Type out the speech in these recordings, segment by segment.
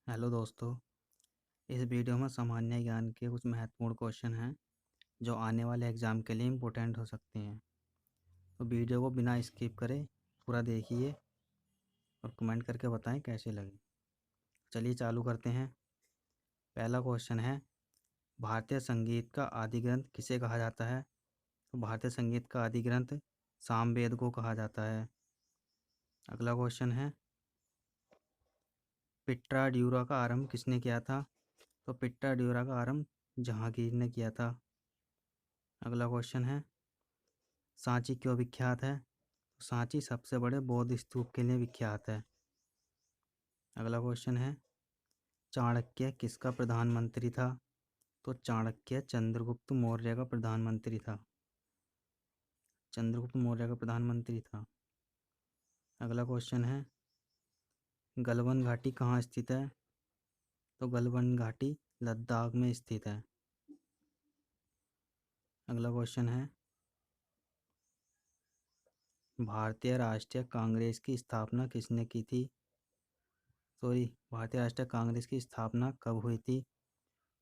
Hello दोस्तों। इस video में सामान्य ज्ञान के कुछ महत्वपूर्ण क्वेश्चन हैं जो आने वाले एग्ज़ाम के लिए इम्पोर्टेंट हो सकते हैं। तो वीडियो को बिना स्किप करे पूरा देखिए और कमेंट करके बताएं कैसे लगे। चलिए चालू करते हैं। पहला क्वेश्चन है, भारतीय संगीत का आदि ग्रंथ किसे कहा जाता है? तो भारतीय संगीत का आदि ग्रंथ सामवेद को कहा जाता है। अगला क्वेश्चन है, पिट्रा ड्यूरा का आरंभ किसने किया था? तो पिट्रा ड्यूरा का आरंभ जहांगीर ने किया था। अगला क्वेश्चन है, सांची क्यों विख्यात है? तो सांची सबसे बड़े बौद्ध स्तूप के लिए विख्यात है। अगला क्वेश्चन है, चाणक्य किसका प्रधानमंत्री था? तो चाणक्य चंद्रगुप्त मौर्य का प्रधानमंत्री था। चंद्रगुप्त मौर्य का प्रधानमंत्री था। अगला क्वेश्चन है, गलवान घाटी कहाँ स्थित है? तो गलवान घाटी लद्दाख में स्थित है। अगला क्वेश्चन है, भारतीय राष्ट्रीय कांग्रेस की स्थापना किसने की थी? भारतीय राष्ट्रीय कांग्रेस की स्थापना कब हुई थी?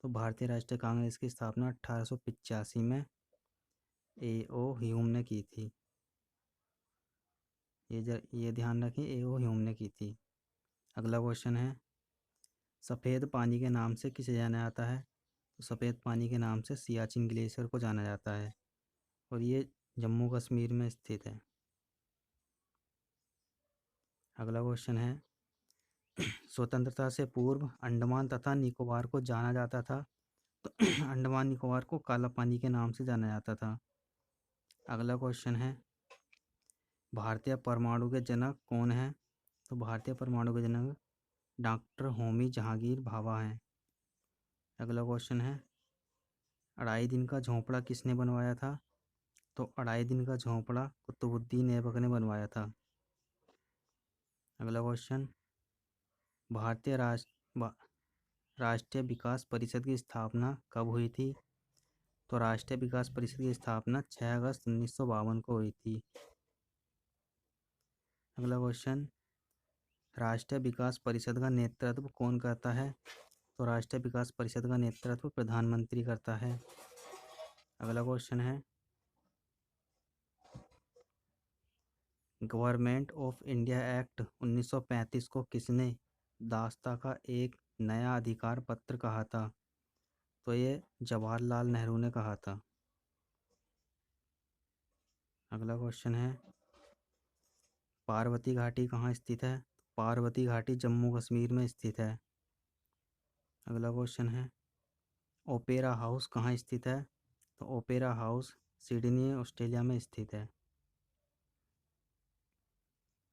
तो भारतीय राष्ट्रीय कांग्रेस की स्थापना 1885 में ए.ओ. ह्यूम ने की थी। ये ध्यान रखें, ए.ओ. ह्यूम ने की थी। अगला क्वेश्चन है, सफ़ेद पानी के नाम से किसे जाना जाता है? तो सफ़ेद पानी के नाम से सियाचिन ग्लेशियर को जाना जाता है और ये जम्मू कश्मीर में स्थित है। अगला क्वेश्चन है, स्वतंत्रता से पूर्व अंडमान तथा निकोबार को जाना जाता था। तो अंडमान निकोबार को काला पानी के नाम से जाना जाता था। अगला क्वेश्चन है, भारतीय परमाणु के जनक कौन हैं? तो भारतीय परमाणु के जनक डॉक्टर होमी जहांगीर भाभा हैं। अगला क्वेश्चन है, अढ़ाई दिन का झोंपड़ा किसने बनवाया था? तो अढ़ाई दिन का झोंपड़ा कुतुबुद्दीन ऐबक ने बनवाया था। अगला क्वेश्चन, भारतीय राष्ट्रीय विकास परिषद की स्थापना कब हुई थी? तो राष्ट्रीय विकास परिषद की स्थापना 6 अगस्त 1952 को हुई थी। अगला क्वेश्चन, राष्ट्रीय विकास परिषद का नेतृत्व कौन करता है? तो राष्ट्रीय विकास परिषद का नेतृत्व प्रधानमंत्री करता है। अगला क्वेश्चन है, गवर्नमेंट ऑफ इंडिया एक्ट 1935 को किसने दास्ता का एक नया अधिकार पत्र कहा था? तो ये जवाहरलाल नेहरू ने कहा था। अगला क्वेश्चन है, पार्वती घाटी कहाँ स्थित है? पार्वती घाटी जम्मू कश्मीर में स्थित है। अगला क्वेश्चन है, ओपेरा हाउस कहाँ स्थित है? तो ओपेरा हाउस सिडनी ऑस्ट्रेलिया में स्थित है।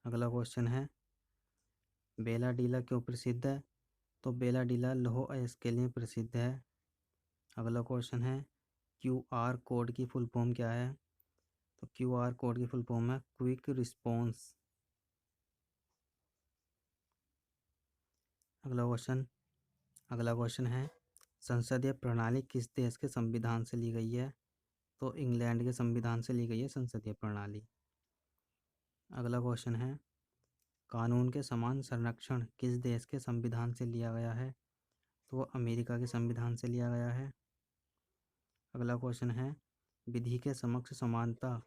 अगला क्वेश्चन है, बेला डीला क्यों प्रसिद्ध है? तो बेला डीला लौह अयस्क के लिए प्रसिद्ध है। अगला क्वेश्चन है, क्यूआर कोड की फुल फॉर्म क्या है? तो क्यूआर कोड की फुल फॉर्म है क्विक रिस्पॉन्स। अगला क्वेश्चन है, संसदीय प्रणाली किस देश के संविधान से ली गई है? तो इंग्लैंड के संविधान से ली गई है संसदीय प्रणाली। अगला क्वेश्चन है, कानून के समान संरक्षण किस देश के संविधान से लिया गया है? तो वो अमेरिका के संविधान से लिया गया है। अगला क्वेश्चन है, विधि के समक्ष समानता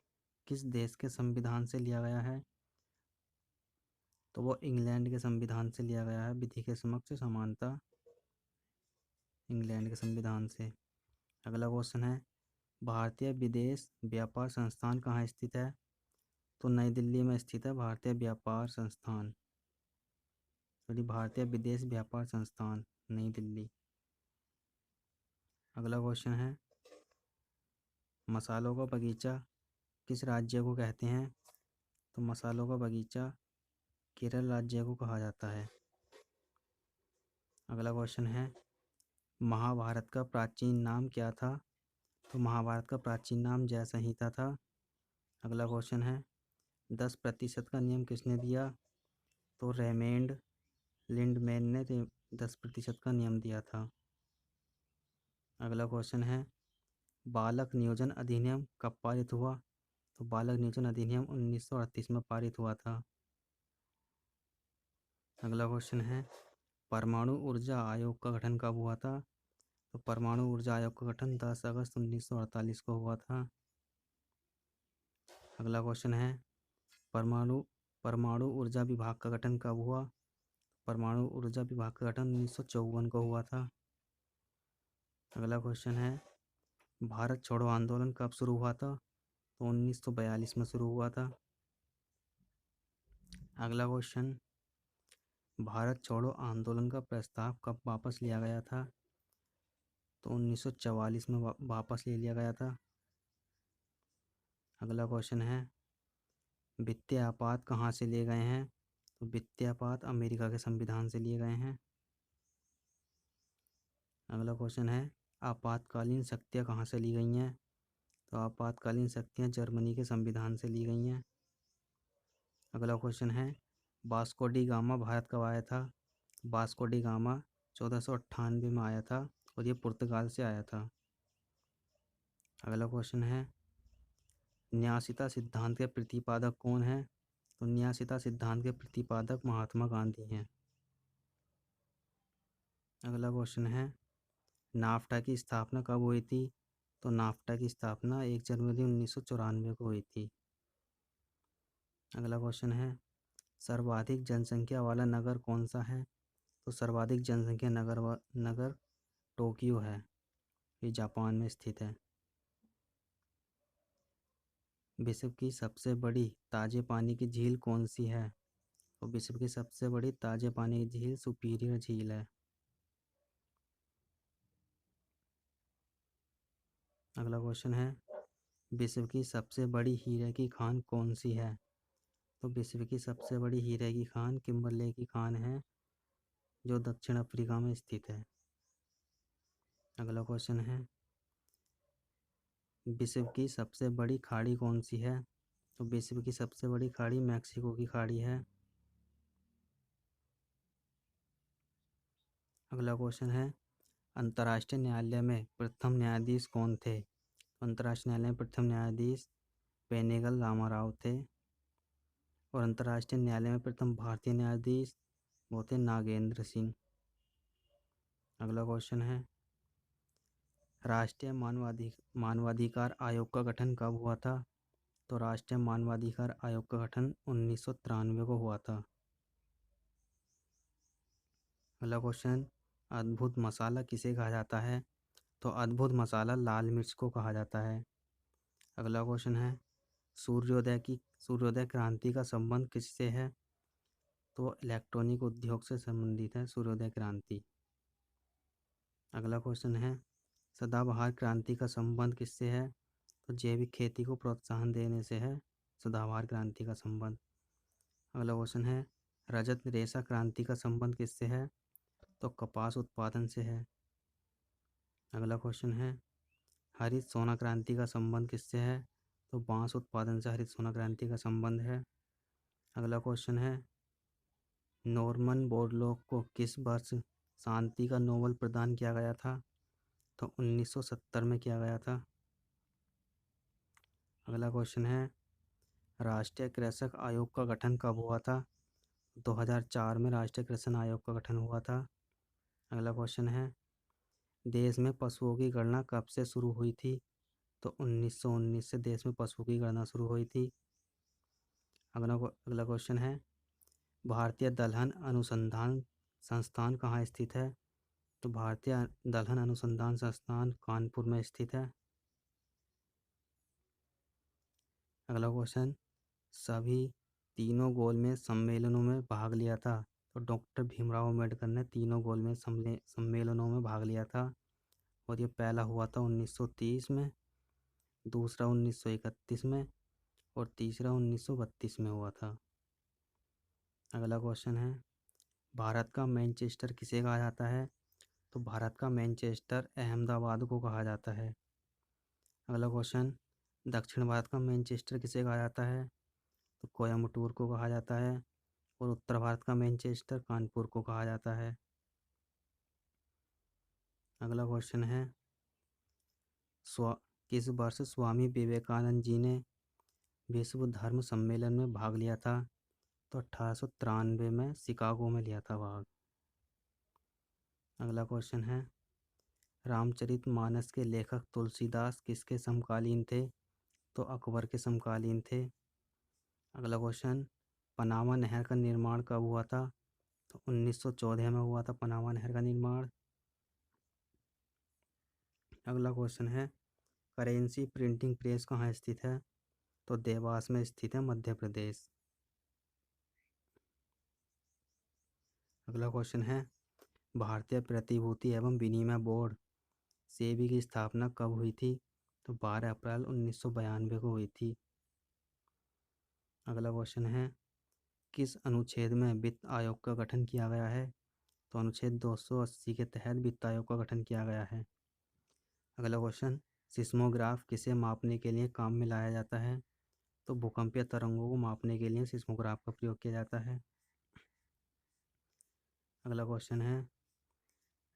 किस देश के संविधान से लिया गया है? तो वो इंग्लैंड के संविधान से लिया गया है। विधि के समक्ष समानता इंग्लैंड के संविधान से। अगला क्वेश्चन है, भारतीय विदेश व्यापार संस्थान कहाँ स्थित है? तो नई दिल्ली में स्थित है भारतीय व्यापार संस्थान। भारतीय विदेश व्यापार संस्थान नई दिल्ली। अगला क्वेश्चन है, मसालों का बगीचा किस राज्य को कहते हैं? तो मसालों का बगीचा केरल राज्य को कहा जाता है। अगला क्वेश्चन है, महाभारत का प्राचीन नाम क्या था? तो महाभारत का प्राचीन नाम जय संहिता था। अगला क्वेश्चन है, 10% का नियम किसने दिया? तो रेमंड लिंडमैन ने 10% का नियम दिया था। अगला क्वेश्चन है, बालक नियोजन अधिनियम कब पारित हुआ? तो बालक नियोजन अधिनियम 1938 में पारित हुआ था। अगला क्वेश्चन है, परमाणु ऊर्जा आयोग का गठन कब हुआ था? तो परमाणु ऊर्जा आयोग का गठन 10 अगस्त 1948 को हुआ था। अगला क्वेश्चन है परमाणु परमाणु ऊर्जा विभाग का गठन कब हुआ? परमाणु ऊर्जा विभाग का गठन 1954 को हुआ था। अगला क्वेश्चन है भारत छोड़ो आंदोलन कब शुरू हुआ था? तो 1942 में शुरू हुआ था। अगला क्वेश्चन भारत छोड़ो आंदोलन का प्रस्ताव कब वापस लिया गया था? तो 1944 में वापस ले लिया गया था। अगला क्वेश्चन है वित्तीय आपात कहाँ से लिए गए हैं? तो वित्तीय आपात अमेरिका के संविधान से लिए गए हैं। अगला क्वेश्चन है आपातकालीन शक्तियाँ कहाँ से ली गई हैं? तो आपातकालीन शक्तियाँ जर्मनी के संविधान से ली गई हैं। अगला क्वेश्चन है वास्को डी गामा भारत कब आया था? वास्को डी गामा 1498 में आया था और ये पुर्तगाल से आया था। अगला क्वेश्चन है न्यासिता सिद्धांत के प्रतिपादक कौन है? तो न्यासिता सिद्धांत के प्रतिपादक महात्मा गांधी हैं। अगला क्वेश्चन है नाफ्टा की स्थापना कब हुई थी? तो नाफ्टा की स्थापना 1 जनवरी 1994 को हुई थी। अगला क्वेश्चन है सर्वाधिक जनसंख्या वाला नगर कौन सा है? तो सर्वाधिक जनसंख्या नगर टोक्यो है, ये जापान में स्थित है। विश्व की सबसे बड़ी ताजे पानी की झील कौन सी है? तो विश्व की सबसे बड़ी ताजे पानी की झील सुपीरियर झील है। अगला क्वेश्चन है विश्व की सबसे बड़ी हीरे की खान कौन सी है? तो विश्व की सबसे बड़ी हीरे की खान किम्बरले की खान है जो दक्षिण अफ्रीका में स्थित है। अगला क्वेश्चन है विश्व की सबसे बड़ी खाड़ी कौन सी है? तो विश्व की सबसे बड़ी खाड़ी मैक्सिको की खाड़ी है। अगला क्वेश्चन है अंतर्राष्ट्रीय न्यायालय में प्रथम न्यायाधीश कौन थे? अंतर्राष्ट्रीय न्यायालय में प्रथम न्यायाधीश पेनेगल रामाराव थे और अंतर्राष्ट्रीय न्यायालय में प्रथम भारतीय न्यायाधीश वो थे नागेंद्र सिंह। अगला क्वेश्चन है राष्ट्रीय मानवाधिकार आयोग का गठन कब हुआ था? तो राष्ट्रीय मानवाधिकार आयोग का गठन 1993 को हुआ था। अगला क्वेश्चन अद्भुत मसाला किसे कहा जाता है? तो अद्भुत मसाला लाल मिर्च को कहा जाता है। अगला क्वेश्चन है सूर्योदय क्रांति का संबंध किससे है? तो इलेक्ट्रॉनिक उद्योग से संबंधित है सूर्योदय क्रांति। अगला क्वेश्चन है सदाबहार क्रांति का संबंध किससे है? तो जैविक खेती को प्रोत्साहन देने से है सदाबहार क्रांति का संबंध। अगला क्वेश्चन है रजत रेशा क्रांति का संबंध किससे है? तो कपास उत्पादन से है। अगला क्वेश्चन है हरित सोना क्रांति का संबंध किससे है? तो बांस उत्पादन से हरित सोना क्रांति का संबंध है। अगला क्वेश्चन है नॉर्मन बोरलॉग को किस वर्ष शांति का नोबेल प्रदान किया गया था? तो 1970 में किया गया था। अगला क्वेश्चन है राष्ट्रीय कृषक आयोग का गठन कब हुआ था? 2004 में राष्ट्रीय कृषि आयोग का गठन हुआ था। अगला क्वेश्चन है देश में पशुओं की गणना कब से शुरू हुई थी? तो 1919 से देश में पशुओं की गणना शुरू हुई थी। अगला क्वेश्चन है भारतीय दलहन अनुसंधान संस्थान कहाँ स्थित है? तो भारतीय दलहन अनुसंधान संस्थान कानपुर में स्थित है। अगला क्वेश्चन सभी तीनों गोलमेज सम्मेलनों में भाग लिया था? तो डॉक्टर भीमराव अम्बेडकर ने तीनों गोलमेज सम्मेलनों में भाग लिया था और ये पहला हुआ था 1930 में, दूसरा 1931 में और तीसरा 1932 में हुआ था। अगला क्वेश्चन है भारत का मैनचेस्टर किसे कहा जाता है? तो भारत का मैनचेस्टर अहमदाबाद को कहा जाता है। अगला क्वेश्चन दक्षिण भारत का मैनचेस्टर किसे कहा जाता है? तो कोयम्बटूर को कहा जाता है और उत्तर भारत का मैनचेस्टर कानपुर को कहा जाता है। अगला क्वेश्चन है किस वर्ष स्वामी विवेकानंद जी ने विश्व धर्म सम्मेलन में भाग लिया था? तो 1893 में शिकागो में लिया था भाग। अगला क्वेश्चन है, रामचरितमानस के लेखक तुलसीदास किसके समकालीन थे? तो अकबर के समकालीन थे। अगला क्वेश्चन, पनामा नहर का निर्माण कब हुआ था? तो 1914 में हुआ था पनामा नहर का निर्माण। अगला क्वेश्चन है, करेंसी प्रिंटिंग प्रेस कहाँ स्थित है? तो देवास में स्थित है, मध्य प्रदेश। अगला क्वेश्चन है, भारतीय प्रतिभूति एवं विनिमय बोर्ड सेबी की स्थापना कब हुई थी? तो 12 अप्रैल 1992 को हुई थी। अगला क्वेश्चन है, किस अनुच्छेद में वित्त आयोग का गठन किया गया है? तो अनुच्छेद 280 के तहत वित्त आयोग का गठन किया गया है। अगला क्वेश्चन, सिस्मोग्राफ किसे मापने के लिए काम में लाया जाता है? तो भूकंपीय तरंगों को मापने के लिए सिस्मोग्राफ का प्रयोग किया जाता है। अगला क्वेश्चन है,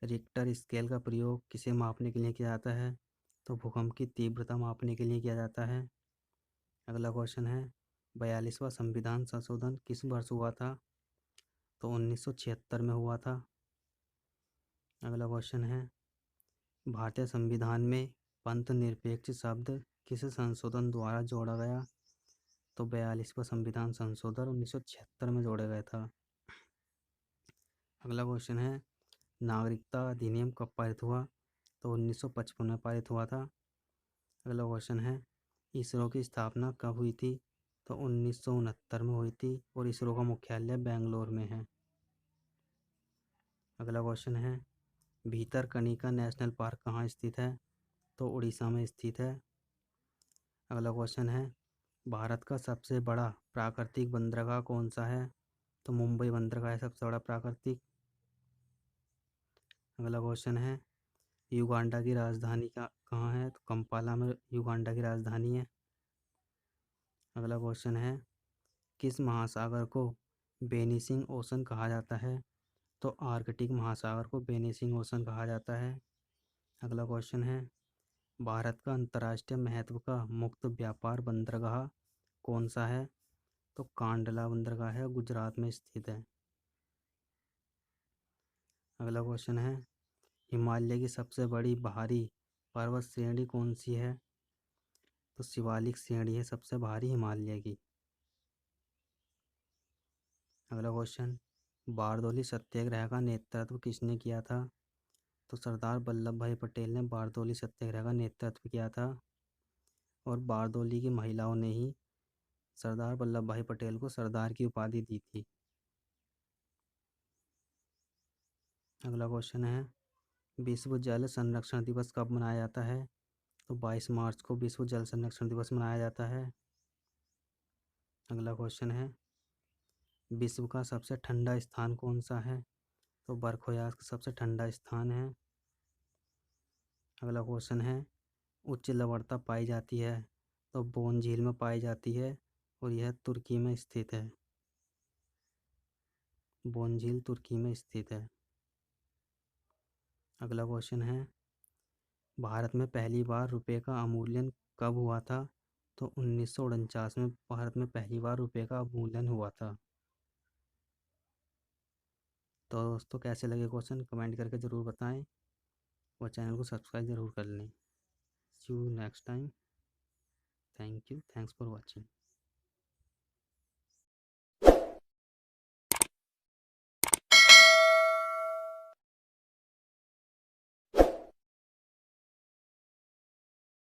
रिक्टर स्केल का प्रयोग किसे मापने के लिए किया जाता है? तो भूकंप की तीव्रता मापने के लिए किया जाता है। अगला क्वेश्चन है, 42वां संविधान संशोधन किस वर्ष हुआ था? तो 1976 में हुआ था। अगला क्वेश्चन है, भारतीय संविधान में पंथ निरपेक्ष शब्द किस संशोधन द्वारा जोड़ा गया? तो 42वां संविधान संशोधन 1976 में जोड़ा गया था। अगला क्वेश्चन है, नागरिकता अधिनियम कब पारित हुआ? तो 1955 में पारित हुआ था। अगला क्वेश्चन है, इसरो की स्थापना कब हुई थी? तो 1969 में हुई थी और इसरो का मुख्यालय बेंगलोर में है। अगला क्वेश्चन है, भीतरकनिका नेशनल पार्क कहाँ स्थित है? तो उड़ीसा में स्थित है। अगला क्वेश्चन है, भारत का सबसे बड़ा प्राकृतिक बंदरगाह कौन सा है? तो मुंबई बंदरगाह है सबसे बड़ा प्राकृतिक। अगला क्वेश्चन है, युगांडा की राजधानी कहाँ है? तो कंपाला में युगांडा की राजधानी है। अगला क्वेश्चन है, किस महासागर को बेनिसिंग ओशन कहा जाता है? तो आर्कटिक महासागर को बेनिसिंग ओशन कहा जाता है। अगला क्वेश्चन है, भारत का अंतर्राष्ट्रीय महत्व का मुक्त व्यापार बंदरगाह कौन सा है? तो कांडला बंदरगाह है, गुजरात में स्थित है। अगला क्वेश्चन है, हिमालय की सबसे बड़ी भारी पर्वत श्रेणी कौन सी है? तो शिवालिक श्रेणी है सबसे भारी हिमालय की। अगला क्वेश्चन, बारदौली सत्याग्रह का नेतृत्व किसने किया था? तो सरदार वल्लभ भाई पटेल ने बारदौली सत्याग्रह का नेतृत्व किया था और बारदौली की महिलाओं ने ही सरदार वल्लभ भाई पटेल को सरदार की उपाधि दी थी। अगला क्वेश्चन है, विश्व जल संरक्षण दिवस कब मनाया जाता है? तो 22 मार्च को विश्व जल संरक्षण दिवस मनाया जाता है। अगला क्वेश्चन है, विश्व का सबसे ठंडा स्थान कौन सा है? तो बरखोयास का सबसे ठंडा स्थान है। अगला क्वेश्चन है, उच्च लवणता पाई जाती है तो बोन झील में पाई जाती है और यह तुर्की में स्थित है। बोन झील तुर्की में स्थित है। अगला क्वेश्चन है, भारत में पहली बार रुपये का अवमूल्यन कब हुआ था? तो 1949 में भारत में पहली बार रुपये का अवमूल्यन हुआ था। तो दोस्तों, कैसे लगे क्वेश्चन कमेंट करके ज़रूर बताएं और चैनल को सब्सक्राइब ज़रूर कर लें। See you next time. Thank you, thanks for watching.